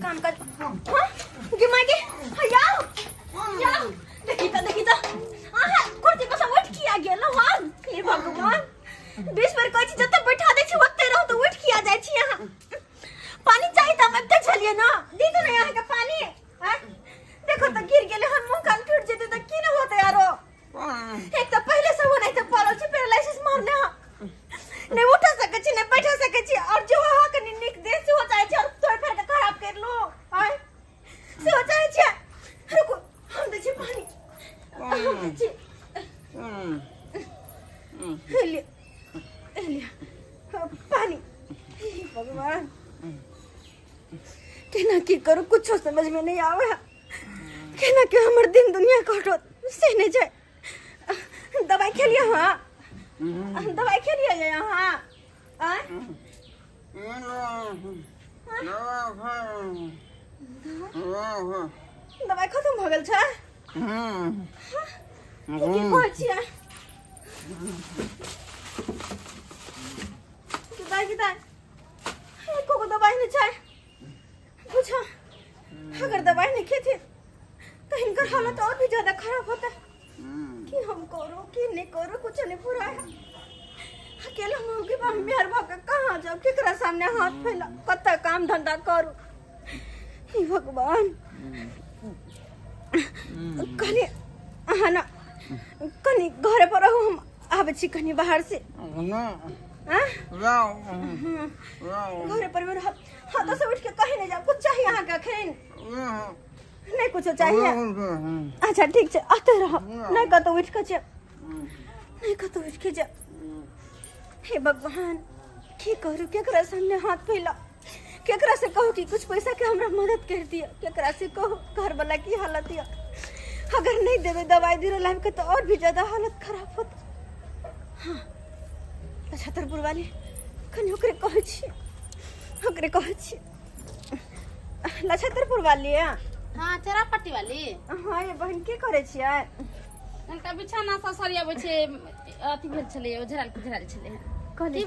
काम कर देखी कुर्सी पर सब उठ किया गेल हे भगवान 20 बार कोई चीज जब बैठा दे छी ओते रहो तो उठ किया जाय छी यहां पानी चाहिए त हम त छलिए ना दी तो नहीं आके पानी देखो तो गिर गेले हम मुंह कान टूट जेते त की न होते यारो एक तो पहले से हो नहीं तो पड़ल छी पैरालिसिस मारने नहीं उठ सके छी नहीं बैठ सके छी और जो हो के निक देह से हो जाय छी और तोड़ फेर के खराब कर लो आय से हो जाय छी रुको हम दे छी पानी हम दे छी लिया पानी भगवान केना की करू कुछ समझ में नहीं आवे केना के हमर दिन दुनिया कटो से नहीं जाए दवाई खेलिए हां दवाई खेलिए यहां दवाई खत्म भ गेल छै की कहै छियै को दवाई नहीं चाहिए पूछा अगर दवाई नहीं खेती तो इनका हालत और भी ज्यादा खराब होता कि हम करो कि नहीं करो कुछ नहीं पूरा है अकेला मौके पर मेहर भाग कहाँ जाओ केकरा सामने हाथ फैला कत्ता काम धंधा करू हे भगवान कनी ना कनी घरे पर रहू हम आवे छी कनी बाहर से घरे पर मेरा हाथ से उठ के कहीं नहीं जा कुछ चाहिए यहाँ का खेन नहीं कुछ चाहिए अच्छा ठीक है आते रहो नहीं का तो उठ के जा नहीं का तो उठ के जा हे भगवान की करू केकरा सामने हाथ फैला केकरा से कहूँ कि कुछ पैसा के हमरा मदद कर दिया केकरा से कहूँ घर वाला की हालत है अगर नहीं देवे दवाई दिरो लाइफ के तो और भी ज्यादा हालत खराब होता हाँ छतरपुर वाली कनी ओकरे कहै छी छतरपुर वाली है हां चरापट्टी वाली हां ये बहन के करे छियै उनका बिछाना ससरिया बे छे अथी भेल छले झराल छले कहली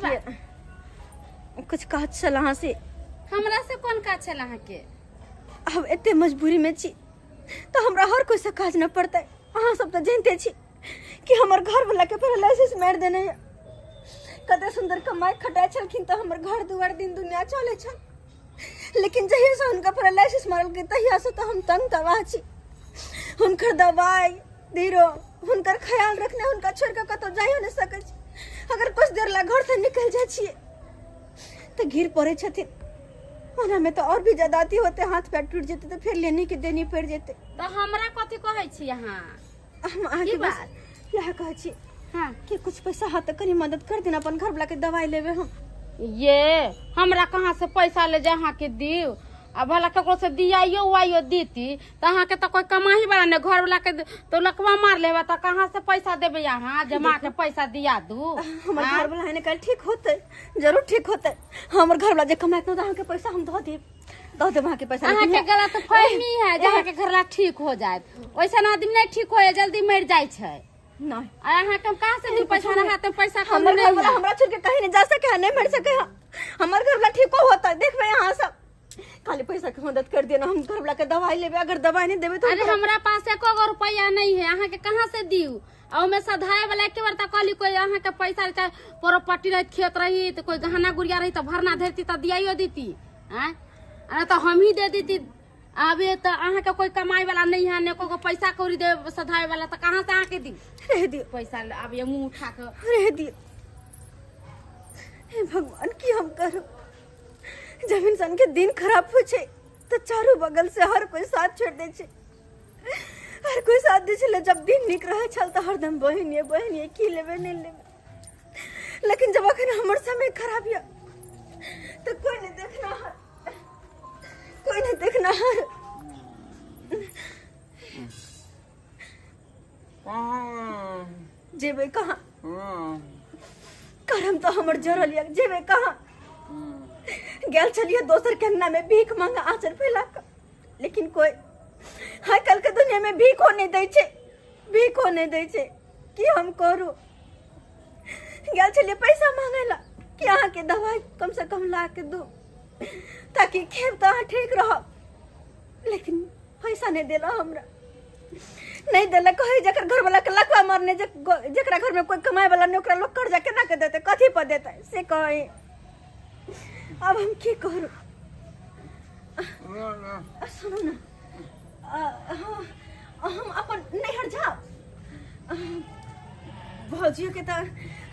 कुछ काज छल अहाँ से हमरा से कोन काज छल अहाँ के अब एते मजबूरी में छी तो हमरा हर कोई से काज न पड़तै अहाँ सब तो जानते छी कि हमर घर वाला के पैरालिसिस मार देने है कते सुंदर कमाई खटाय छलखिन तो हमर घर दुआर दिन दुनिया चले छल लेकिन जहिया से उनका पैरालिसिस मारल के तहिया से तो हम तंग तबाह छी हुनकर दवाई दिरो हुनकर ख्याल रखने हुनका छोड़ के कतो जाइयो न सकै छी अगर कुछ देर ला घर से निकल जाय छिए तो गिर पड़े छथिन ओना में तो और भी ज्यादा अति होते हाथ पैर टूट जेते तो फिर लेने के देनी पड़ जेते तो हमरा कथि कहै छी यहां हम आगे बात यह कहै छी हां कि कुछ पैसा हाथ करी मदद कर देना अपन घर वाला के दवाई लेवे हम ये हमरा कहां से पैसा ले जहां के दियो आ भला ककरो से दियाइयो वाइयो दीती त अहां के त कोई कमाही वाला ने घर वाला के तो लकवा मार लेबा त कहां से पैसा देबे यहां जमा के पैसा दिया दू हमर घर वाला है ने कल ठीक होते जरूर ठीक होते हमर घर वाला जे कमात न अहां के पैसा हम दे वहां के पैसा अहां के गलत फहमी है जहां के घर वाला ठीक हो जाए ओइसन आदमी नहीं ठीक होए जल्दी मर जाय छै नहीं अहां के कहां से दी पैसा ना हाथ में पैसा कम हमर घर वाला हमरा छोड़ के कहीं नहीं जा सके नहीं मर सके हमर घर वाला ठीक होता देखबे यहां सब खाली पैसा की मदद कर देना हम घर वाला के दवाई लेबे अगर दवाई नहीं देबे तो अरे हमरा पास एको रुपया नहीं है अहां के कहां से दिउ और मैं सधाए वाला के बार त कहली कोई अहां के पैसा चाहे प्रॉपर्टी रही खेत रही तो कोई गहना गुड़िया रही तो भरना धरती त दियाइयो दीती हैं अरे तो हम ही दे दीती अबे तो अहां के कोई कमाई वाला नहीं है ने को पैसा कौड़ी दे सधाए वाला त कहां से आके दी रह दियो पैसा अब ये मुंह उठा के रह दियो हे भगवान की हम करू जब इंसान के दिन खराब हो छे तो चारों बगल से हर कोई साथ छोड़ दे छे हर कोई साथ दे छे जब दिन निक रहे छल तो हरदम बहनिए की लेबे नहीं लेबे लेकिन जब अखन हमर समय खराब है तो कोई नहीं देखना जेबे कहाँ करम तो हमर जरल या जेबे कहाँ गेल चलिए दोसर के अंगना में भीख मांगा आंचल फैला लेकिन कोई हाय कल के दुनिया में भीख हो नहीं दे छे भी को नहीं दे छे कि हम करू गल चलिए पैसा मांगेला कि अहाँ के दवाई कम से कम ला के दो ताकि खेब तो अहाँ ठीक रह, लेकिन पैसा नहीं देला हमरा, नहीं देला कहे जकर घर वाला के लकवा मारने जकरा घर में कोई कमाए वाला नहीं ओकरा लोग कर्जा केना के देते, कथी पर देते से कहे। अब हम की करू? सुनो ना, हम अपन नैहर जाओ, भौजियो के तो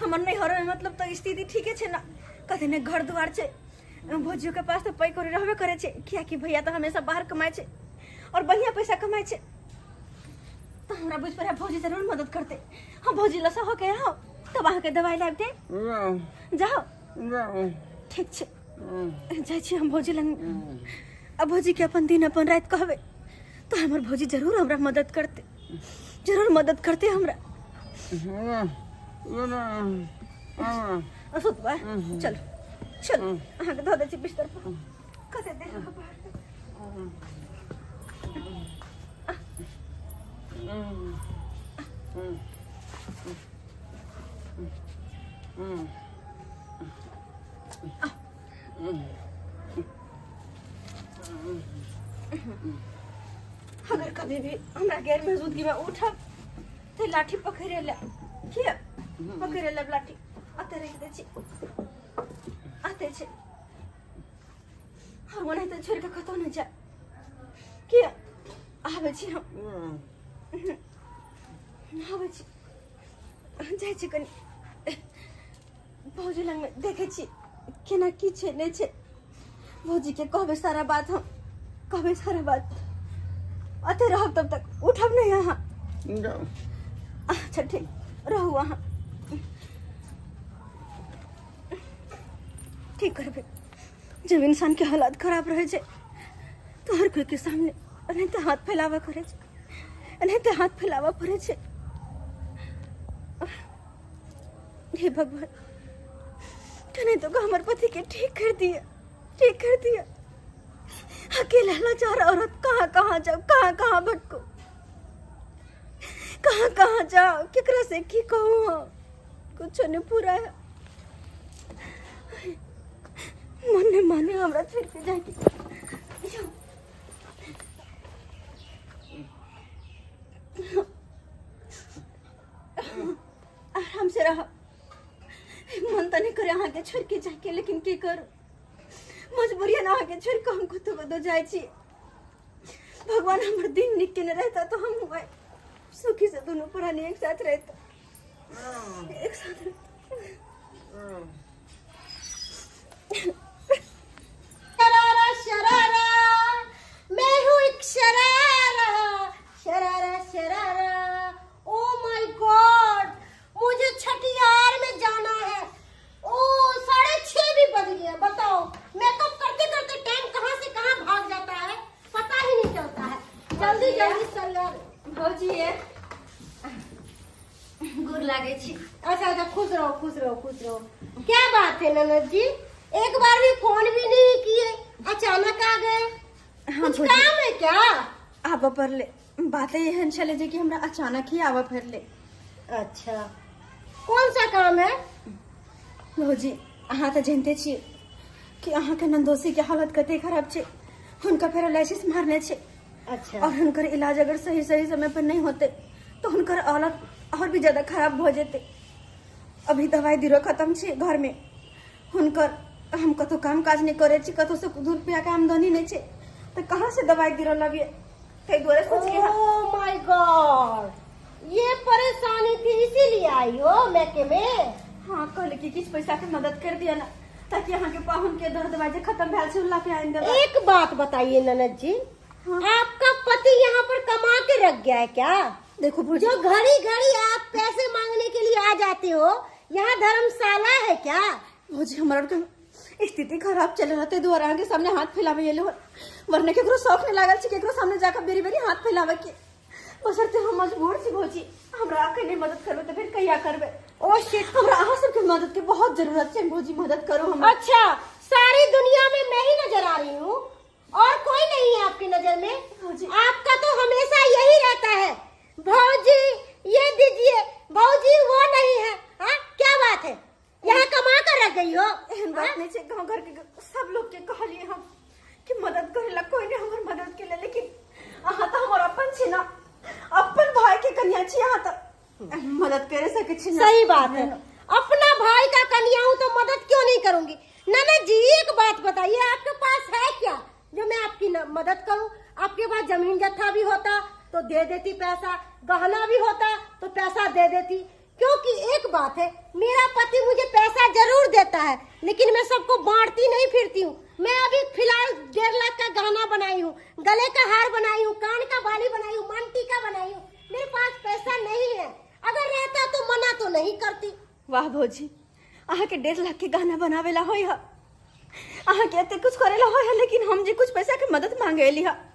हमर नैहर में मतलब तो स्थिति ठीके छे ना, कथे ने घर दुआर छे, भौजियो के पास तो पै करी रहबे करे छे, किया कि भैया तो हमेशा बाहर कमाए छे और बढ़िया पैसा कमाए छे, तो हमरा बुझ पर भौजी जरूर मदद करते। हम भौजी लसा हो के आओ तब अहाँ के दवाई लाब दे जाओ। ठीक छे जाय छी हम भौजी लंग। अब भौजी के अपन दिन अपन रात कहबे तो हमर भौजी जरूर हमरा मदद करते, जरूर मदद करते हमरा। सुतबा चलो चलो अहाँ के धो दे छी बिस्तर पर, कते दे अगर कभी भी हमरा गैर मौजूदगी में उठब तो लाठी पकड़े ले, किया पकड़े ले लाठी आते रह दे छी, आते छे हम नहीं तो छोड़ के कतो न जा, किया आबे छी हम आबे छी जाय छी कनी भौजी लंग में देखे छी केना की छे नहीं छे, भौजी के कहबे सारा बात, हम कहबे सारा बात, आते रहब तब तक उठब नहीं यहाँ। अच्छा ठीक रहू वहाँ, ठीक करबे। जब इंसान के हालात खराब रहे छे तो हर कोई के सामने नहीं तो हाथ फैलावा करे छे, नहीं तो हाथ फैलावा पड़े छे। हे भगवान नहीं तो हमारे पति के ठीक कर दिया, ठीक कर दिया। अकेला लाचार औरत कहाँ कहाँ जाओ, कहाँ कहाँ भटको, कहाँ कहाँ जाओ, केकरा से की कहूँ, कुछ नहीं पूरा है। मन ने माने हमरा फिर के जाके आराम से रहा, मन तो नहीं करे अहाँ के छोड़ के जाके, लेकिन की करूं, मजबूरियन अहाँ के छोड़ के हमको तो बदो जाय छी। भगवान हमर दिन निक के न रहता तो हम हुए सुखी से दोनों प्राणी एक साथ रहता, एक साथ शरारा शरारा मैं हूँ एक sharara, sharara sharara. Oh my God मुझे छठियार में जाना है, ओ 6:30 भी बज गया। बताओ मेकअप करते करते टाइम कहाँ से कहाँ भाग जाता है पता ही नहीं चलता है। जल्दी जल्दी चल यार। भौजी ये गुड़ लागे छी। अच्छा अच्छा खुश रहो खुश रहो खुश रहो। क्या बात है ननद जी, एक बार भी फोन भी नहीं किए, अचानक आ गए। हाँ, कुछ काम है क्या? आवा पर ले बातें एहन चले जे कि हमरा अचानक ही आवा फिर ले। अच्छा कौन सा काम है? भौजी अहाँ तो जानते छी कि अहाँ के नंदोसी के हालत कते खराब छे, हुनका पैरालिसिस मारने छे। अच्छा और हुनकर इलाज अगर सही सही समय पर नहीं होते तो हुनकर हालत और भी ज्यादा खराब हो जेते। अभी दवाई दिरो खत्म छे घर में, हुनकर हम कतो काम काज नहीं करे छी, कतो से 2 रुपया के आमदनी नहीं छे, तो कहाँ से दवाई दिरो लबिए, कई दोरे सोच के। ओह माय गॉड ये परेशानी थी इसीलिए आई हो मैके में। हाँ कहले कि किछ पैसा के मदद कर दिया ना, ताकि यहाँ के पाहुन के दर्द दवाई खत्म भेल छे उल्ला पे आइन देबा। एक बात बताइए ननद जी, हाँ? आपका पति यहाँ पर कमा के रख गया है क्या? देखो भौजी, जो घड़ी घड़ी आप पैसे मांगने के लिए आ जाते हो, यहाँ धर्मशाला है क्या? भौजी हमारा के स्थिति खराब चल रहा थे, द्वारा के सामने हाथ फैलावे ये लोग, वरना केकरो शौक नहीं लागल छे केकरो सामने जाकर बेरी बेरी हाथ फैलावे के। बसरते हम मजबूर छी भौजी, हमरा अकेले मदद करबे तो फिर कहिया करबे। ओ शिट, हमरा अहाँ सबके मदद के बहुत जरूरत है भौजी, मदद करो हम। अच्छा सारी दुनिया में मैं ही नजर आ रही हूँ और कोई नहीं है आपकी नजर में? भौजी आपका तो हमेशा यही रहता है, भौजी ये दीजिए भौजी, वो नहीं है। हाँ क्या बात है, यहाँ कमा कर रख गई हो? एहन बात नहीं छे, गांव घर के सब लोग के कहलिए हम कि मदद करेला कोई नहीं हमर मदद के लिए, लेकिन अहाँ तो हमर अपन छी ना, अपन भाई के कन्या छी, अहाँ तो मदद करे सके छी ना। सही बात है, अपना भाई का कन्या हूँ तो मदद क्यों नहीं करूंगी। ननद जी एक बात बताइए, आपके पास है क्या जो मैं आपकी मदद करूं? आपके पास जमीन जत्था भी होता तो दे देती पैसा, गहना भी होता तो पैसा दे देती। क्योंकि एक बात है, मेरा पति मुझे पैसा जरूर देता है, लेकिन मैं सबको बांटती नहीं फिरती हूँ। मैं अभी फिलहाल 1.5 लाख का गहना बनाई हूँ, गले का हार बनाई हूँ, कान का बाली बनाई हूँ, मन टीका बनाई हूँ। मेरे पास पैसा नहीं है, अगर रहता तो मना तो नहीं करती। वाह भौजी, अहाँ के 1.5 लाख के गहना बनावेला होय है, अहाँ के एते कुछ करेला होय है, लेकिन हम जे कुछ पैसा के मदद मांगे एली है,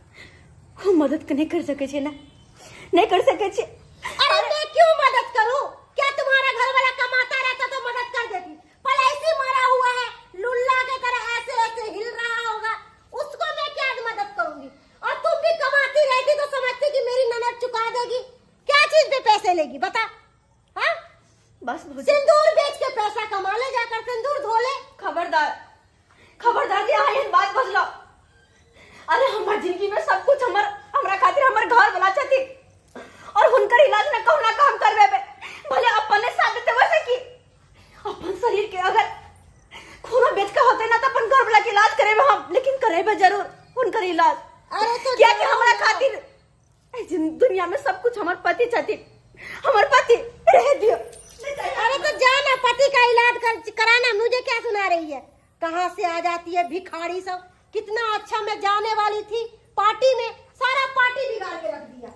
हम मदद नहीं कर सके छे ना, नहीं कर सके छे। अरे मैं क्यों मदद करूं? क्या तुम्हारा घर वाला कमाता रहता तो मदद कर देती? पलाइसी मारा हुआ है, लुल्ला के तरह ऐसे ऐसे हिल रहा होगा, उसको मैं क्या मदद करूंगी? और तुम भी कमाती रहती तो समझती कि मेरी ननद चुका देगी। क्या चीज पे पैसे लेगी बता? हाँ बस सिंदूर बेच के पैसा कमा ले, जाकर सिंदूर धो ले। खबरदार, खबरदार जी, अहाँ एहन बात बजलो। अरे हमार जिंदगी में सब कुछ हमरा खातिर हमर घर वाला छथि, और हुनकर इलाज में कहूँ ना काम करवे भले अपने साथ देते, वैसे की अपन शरीर के अगर खून बेच के होते ना तो अपन घर वाला के इलाज करेबे हम, लेकिन करेबे जरूर उनकर इलाज। अरे तो क्या कि हमरा खातिर दुनिया में सब कुछ हमर पति छथि, हमर पति रह दियो। अरे तो जाना पति का इलाज कराना, मुझे क्या सुना रही है? कहाँ से आ जाती है भिखारी सब। कितना अच्छा मैं जाने वाली थी पार्टी में, सारा पार्टी बिगाड़ के रख दिया।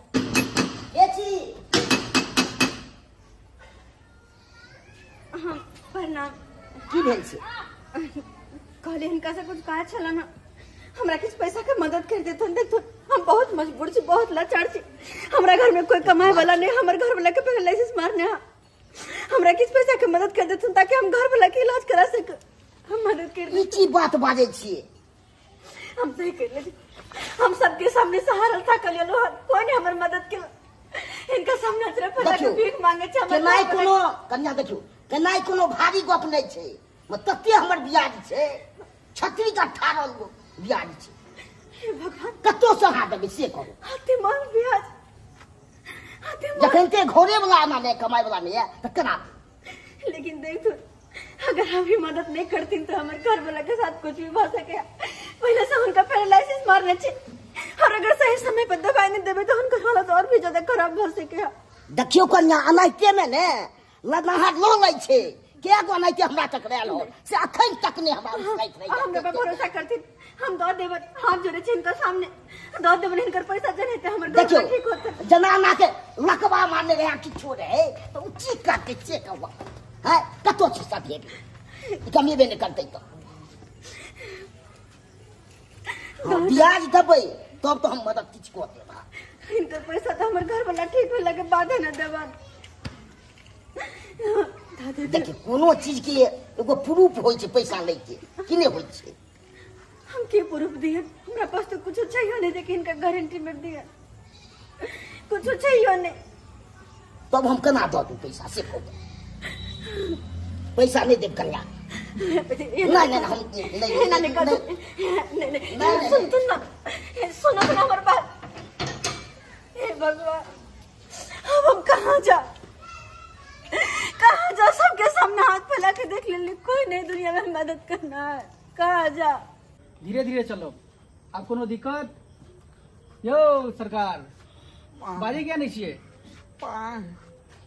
हाँ प्रणाम। की भेल से? कहले इनका से कुछ कहा छला ना, हमरा कुछ पैसा के मदद कर देतो। देखो हम बहुत मजबूर छी, बहुत लाचार छी, हमरा घर में कोई कमाए वाला नहीं, हमर घर वाला के पैरालिसिस मारने हा, हमरा कुछ पैसा के मदद कर देतो ताकि हम घर वाला के इलाज करा सके। हम मदद कर दे। की बात बाजे छिए? हम सही कर ले, हम सबके सामने सहारा था कलियो, कोई नहीं हमर मदद के, इनका सामने सिर्फ पैसा के भीख मांगे छ। केनाई कोनो कन्या देखियो, केनाई कोनो भारी गप नहीं छे, तते हमर ब्याज छे, छतरी का 18 गो ब्याज छे। हे भगवान, कतो सहा देबे से कहो? हाथे मार ब्याज, हाथे मार। जखन ते घोड़े वाला ना ले, कमाई वाला नहीं है तो केना? लेकिन देख तो, अगर हम भी मदद नहीं करती तो हमारे घर वाला के साथ कुछ भी हो सके। पहले से उनका पैरालिसिस मारने छे, और अगर सही समय पर दवाई नहीं देबे तो उनका हालत और भी ज्यादा खराब हो सके। देखियो कन्या, अनाइते में ने लदनहार लो लै छे, के गो अनाइते हमरा टकराल हो से अखन तक ने हमरा साइड रही। हम पे भरोसा करती, हम दो देबे, हाथ जोड़े छे इनका सामने, दो देबे इनकर पैसा जने ते हमर घर देखियो ठीक होते। जनाना के लकवा मारने रहे किछो रहे तो उची काटे से कहवा है कतो छ सब ये कमीबे नहीं करते तो ब्याज दबे तब तो हम मदद किछ को देबा। इनकर पैसा तो हमर घर वाला ठीक होला के बाद है ना देबा। देखिए कोनो चीज के एगो प्रूफ होय छे पैसा ले के कि नहीं होय छे। हम के प्रूफ दिए? हमरा पास तो कुछ चाहिए नहीं, लेकिन इनका गारंटी में दिया कुछ चाहिए नहीं। तब हम केना दो दू पैसा से को? पैसा नहीं देब कन्या। नहीं हम नहीं सुनो हमारे बात। हे भगवान, अब हम कहाँ जा सबके सामने हाथ फैला के देख ले, कोई नहीं दुनिया में मदद करना है, कहाँ जा? धीरे धीरे चलो, आप कोनो दिक्कत? यो सरकार बाजी क्या नहीं चाहिए?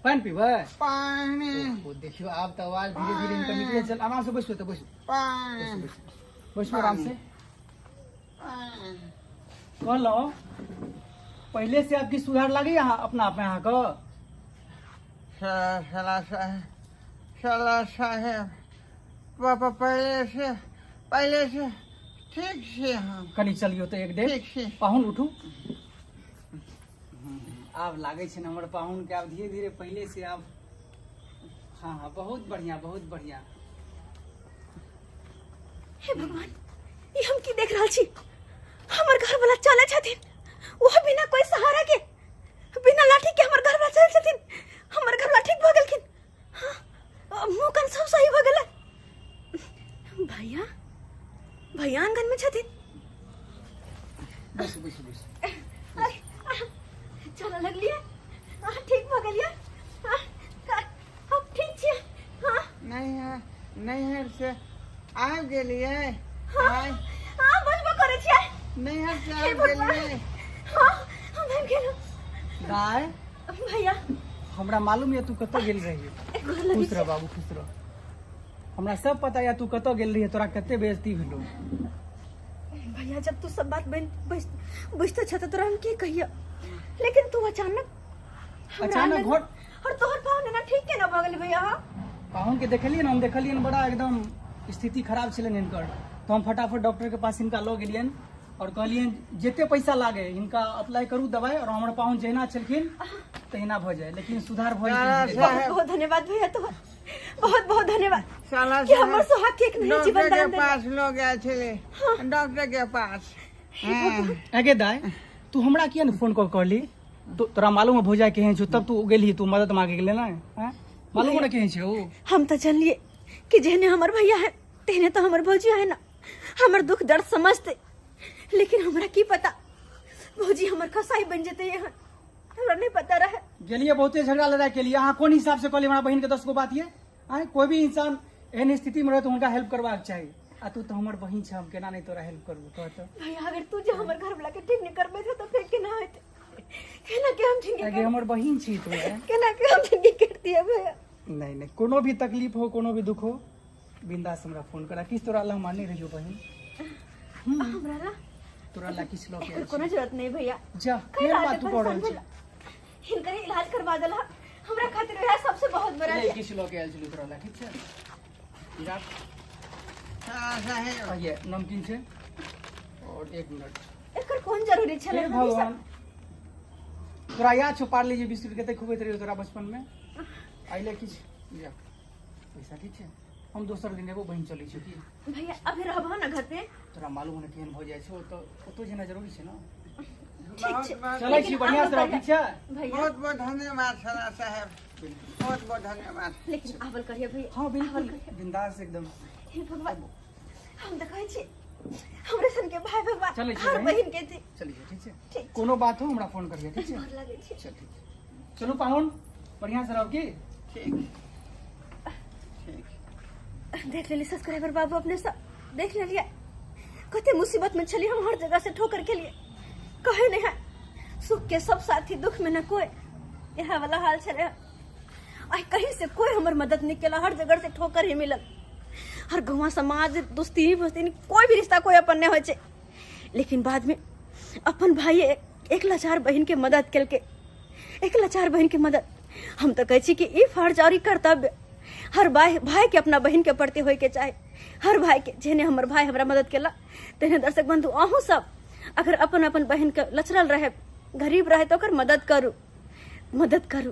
पानी पीबे? पानी देखियो, आप तो आवाज धीरे धीरे इनका निकले। चल आराम से बैठो, तो बैठो आराम से। कह लो पहले से आपकी सुधार लगी यहाँ अपना आप यहाँ का? पहले से ठीक से हम कनी चलियो तो एक देर पाहुन उठू। आप लागे छे हमर पाहुन के, आप धीरे धीरे पहले से आप। हाँ बहुत बढ़िया बहुत बढ़िया। हे भगवान, ये हम की देख रहा छी? हमर घर वाला चले छथिन, वो बिना कोई सहारा के बिना लाठी के हमर घर वाला चल छथिन, हमर घर वाला ठीक भ गेलखिन। हाँ, मुंह कान सब सही भ गेलै। भैया भैया आंगन में छथिन। बस बस बस चल लगलिए, ठीक भ गेलिए, अब ठीक छियै। हाँ नैहर से आबि गेलियै। हाँ बजबो करै छियै। नैहर से आबि गेलियै। हाँ हम आबि गेलहुँ। दाय भैया हमरा मालूम है तू कत गेल रही। खुश रह बाबू, खुश रह। हमरा सब पता है तू कत गेल रही, तोरा कते बेइज्जती भेलो। भैया जब तू सब बात बुझते छ तोरा हम की कहिया, लेकिन तू अचानक घोट और तोहर पाहुन ना ठीक के ना भ गेल भैया। पाहुन के देखलिए ना, हम देखलिए बड़ा एकदम स्थिति खराब छलन इनकर, तो हम फटाफट डॉक्टर के पास इनका लो गेलियन और कहलियन जिते पैसा लागे इनका अप्लाई करू दवाई, और हमारे पाहुन जहिना चलखिन तहिना भ जाए, लेकिन सुधार भ जाए। बहुत बहुत धन्यवाद भैया, तोहर बहुत बहुत धन्यवाद साला कि हमर सुहाग के एक नया जीवन डॉक्टर दान के पास लोग गए छले, डॉक्टर के पास। आगे दाय तू हमरा किया ने फोन कहली, तो तोरा मालूम है भौजा केहन छौ, तब तू गेली तू मदद मांगे गेले ना। मालूम है केहन छौ। हम तो जानलिए कि जेहने हमर भैया है तेहने तो हमर भौजी है ना, हमर दुख दर्द समझते, लेकिन हमरा की पता भौजी हमर कसाई बन जेते। यहाँ हमरा नहीं पता रहे। गेलिए बहुते झगड़ा लड़ाई के लिए, अहाँ कोन हिसाब से कहलिए हमारा बहन के 10 गो बात ये। कोई भी इंसान एहन स्थिति में रहे तो उनका हेल्प करवाक चाहिए। आ तू तो हमर बहन छ, हम केना नहीं तोरा हेल्प करबो कहत। भैया अगर तू जो हमर घर वाला के ठीक नहीं करबे थे तो फिर केना होते, केना के हम ठीक आगे हमर बहन छी तू। केना के हम ठीक करती है भैया। नहीं नहीं, कोनो भी तकलीफ हो, कोनो भी दुख हो, बिंदास हमरा फोन करा। किस तोरा अल्लाह माने रहियो बहन, हमरा ला तोरा ला किस लो के कोनो जरूरत नहीं भैया। जा फिर बात तू कर रहल छी। इनका इलाज करवा देला हमरा खातिर वह सबसे बहुत बड़ा ले किस लो के आइल छलु तोरा ला, ठीक छै। जा ये नमकीन छै और 1 मिनट। एकर कौन जरूरी छले हे भगवान, तोरा याद छौ पार्ले जी बिस्कुट कते खुबैत रहियो तोरा बचपन में। आइले किछ जा पैसा, ठीक छै। हम दोसर दिन एगो बहन चलै छै की भैया। अभी रहबो ना घर पे, तोरा मालूम है केहन भ जाय छै, तो जेना जरूरी छै ना। ठीक छै। चलै छी बढ़िया से रह, ठीक छै भैया बहुत बहुत धन्यवाद सरा साहब, बहुत बहुत धन्यवाद। लेकिन आवल करिए भैया। हाँ बिल्कुल बिंदास एकदम। हे भगवान, हम तो कहै छी हमरे सन के भाई भगवान चलै छी हर बहिन। बहिन के थी। चलिए ठीक छै, ठीक। कोनो बात हो हमरा फोन करिए, ठीक छै। डर लागे छै। चल ठीक छै, चलू पाहुन बढ़िया से रहो की। ठीक। देख लेली सब्सक्राइबर बाबू, अपने सब देख लेलिए कते मुसीबत में चली हम, हर जगह से ठोकर के लिए कहे नहीं है। सुख के सब साथी, दुख में न कोई, यह वाला हाल चले। आई कहीं से कोई हमर मदद नहीं केला, हर जगह से ठोकर ही मिलल। हर गाँव समाज दोस्ती वस्ती कोई भी रिश्ता कोई अपन नहीं होय छै। लेकिन बाद में अपन भाई एक लाचार बहन के मदद केलके, एक लाचार बहन के मदद। हम तो कहै छी कि ई फर्ज और ई कर्तव्य हर भाई के अपना बहन के प्रति होय के चाहे। हर भाई के जेने हमर भाई हमरा मदद केला, तेने दर्शक बंधु अहूँ सब अगर अपन अपन बहन के लचरल रहे, गरीब रहे तो ओकर मदद करू।